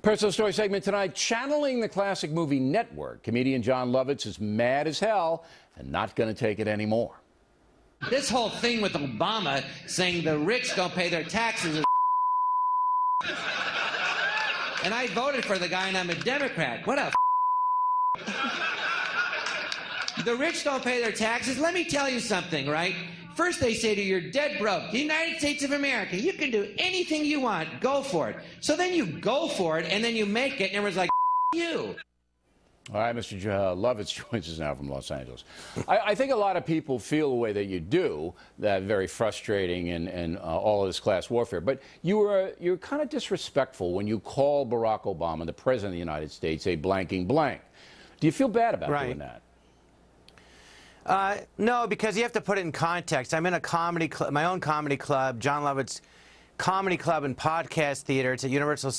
Personal story segment tonight, channeling the classic movie Network. Comedian John Lovitz is mad as hell and not going to take it anymore. This whole thing with Obama saying the rich don't pay their taxes is and I voted for the guy and I'm a Democrat. What a The rich don't pay their taxes. Let me tell you something, right? First they say to you, you're dead broke. The United States of America, you can do anything you want. Go for it. So then you go for it, and then you make it, and everyone's like, you. All right, Mr. Lovitz joins us now from Los Angeles. I think a lot of people feel the way that you do, that very frustrating and all of this class warfare. But you're kind of disrespectful when you call Barack Obama, the President of the United States, a blanking blank. Do you feel bad about doing that? No, because you have to put it in context. I'm in a comedy club, my own comedy club, John Lovitz Comedy Club and Podcast Theater. It's at Universal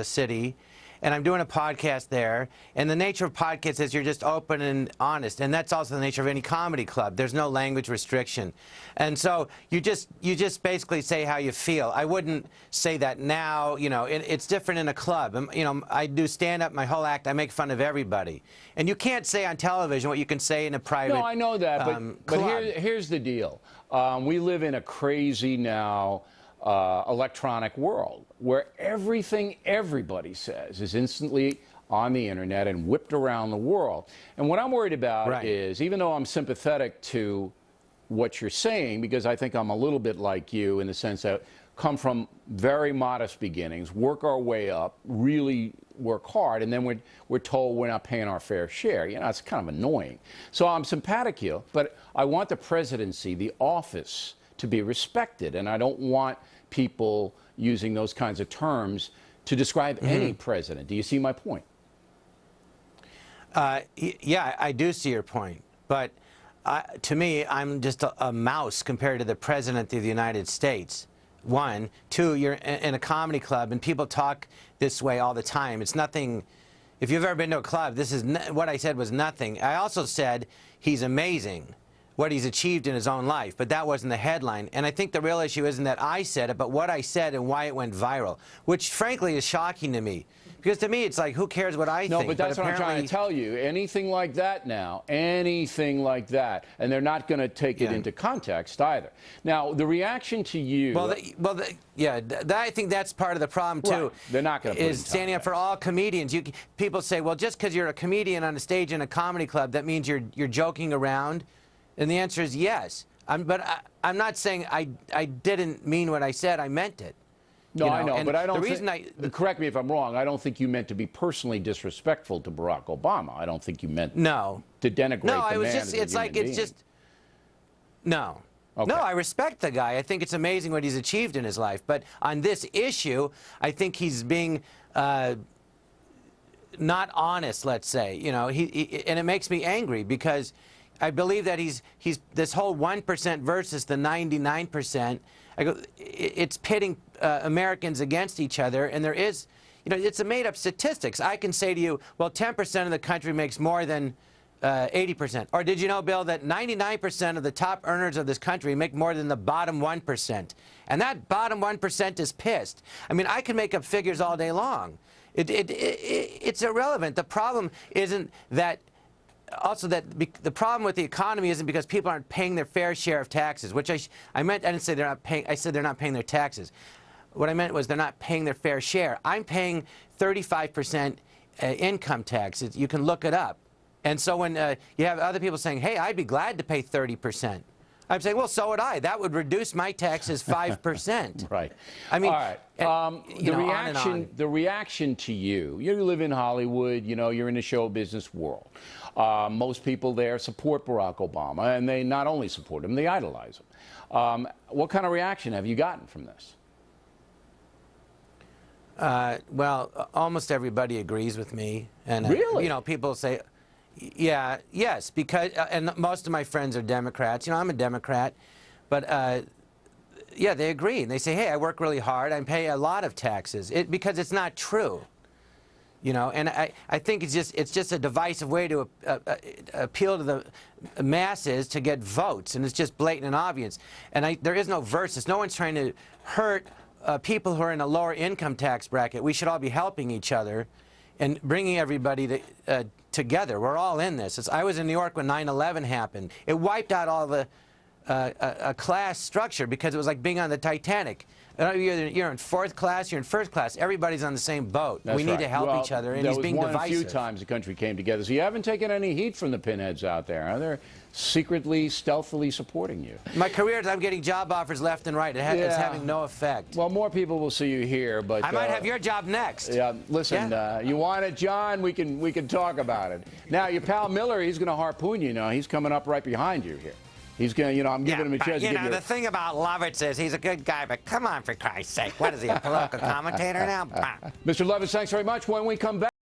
City, and I'm doing a podcast there. And the nature of podcasts is you're just open and honest, and that's also the nature of any comedy club. There's no language restriction, and so you just basically say how you feel. I wouldn't say that now. You know, it's different in a club. You know, I do stand-up my whole act. I make fun of everybody, and you can't say on television what you can say in a private. No, I know that, but here's the deal. We live in a crazy now electronic world where everything everybody says is instantly on the internet and whipped around the world. And what I'm worried about is, even though I'm sympathetic to what you're saying, because I think I'm a little bit like you in the sense that come from very modest beginnings, work our way up, really work hard, and then we're told we're not paying our fair share. You know, it's kind of annoying. So I'm sympathetic to you, but I want the presidency, the office, to be respected, and I don't want people using those kinds of terms to describe any president. Do you see my point? Yeah, I do see your point, but to me, I'm just a mouse compared to the President of the United States. One. Two, you're in a comedy club, and people talk this way all the time. It's nothing. If you've ever been to a club, this is what I said was nothing. I also said he's amazing, what he's achieved in his own life, but that wasn't the headline. And I think the real issue isn't that I said it, but what I said and why it went viral, which frankly is shocking to me. Because to me, it's like, who cares what I think? No, but that's what I'm trying to tell you. Anything like that now, anything like that, and they're not going to take it into context either. Now, the reaction to you... I think that's part of the problem, too. Right. They're not going to put it in is standing up for all comedians. People say, well, just because you're a comedian on a stage in a comedy club, that means you're joking around? And the answer is yes. But I'm not saying I didn't mean what I said. I meant it. No, I know, but I don't think, correct me if I'm wrong, I don't think you meant to be personally disrespectful to Barack Obama. I don't think you meant to denigrate the man as a human being. No. Okay. No, I respect the guy. I think it's amazing what he's achieved in his life. But on this issue, I think he's being not honest, let's say. You know, and it makes me angry because I believe that he's this whole 1% versus the 99%. It's pitting Americans against each other, and there is, you know, it's a made-up statistics. I can say to you, well, 10% of the country makes more than 80%. Or did you know, Bill, that 99% of the top earners of this country make more than the bottom 1%? And that bottom 1% is pissed. I mean, I can make up figures all day long. It's irrelevant. The problem isn't that... Also, that the problem with the economy isn't because people aren't paying their fair share of taxes, which I meant. I didn't say they're not paying. I said they're not paying their taxes. What I meant was they're not paying their fair share. I'm paying 35% income tax. You can look it up. And so when you have other people saying, "Hey, I'd be glad to pay 30%," I'm saying, "Well, so would I. That would reduce my taxes 5%." Right. I mean, all right. The reaction to you. You live in Hollywood. You know, you're in the show business world. Most people there support Barack Obama, and they not only support him, they idolize him. What kind of reaction have you gotten from this? Well, almost everybody agrees with me. And, really? You know, people say, yes, because, and most of my friends are Democrats. You know, I'm a Democrat. But, yeah, they agree. And they say, hey, I work really hard. I pay a lot of taxes. Because it's not true. You know, and I think it's just a divisive way to appeal to the masses to get votes, and it's just blatant and obvious. And there is no versus. No one's trying to hurt people who are in a lower income tax bracket, we should all be helping each other and bringing everybody together. We're all in this. I was in New York when 9/11 happened. It wiped out all the class structure because it was like being on the Titanic. You're in fourth class, you're in first class. Everybody's on the same boat. That's we need right. to help each other, and he's being divisive. There was one few times the country came together. So you haven't taken any heat from the pinheads out there. They're secretly, stealthily supporting you. My career is I'm getting job offers left and right. It's having no effect. Well, more people will see you here, but I might have your job next. Yeah, listen, you want it, John? We can talk about it. Now, your pal Miller, he's going to harpoon you. Now, he's coming up right behind you here. He's going to, I'm giving him a chance to give you the thing about Lovitz is he's a good guy, but come on, for Christ's sake. What is he, a political commentator now? Mr. Lovitz, thanks very much. When we come back.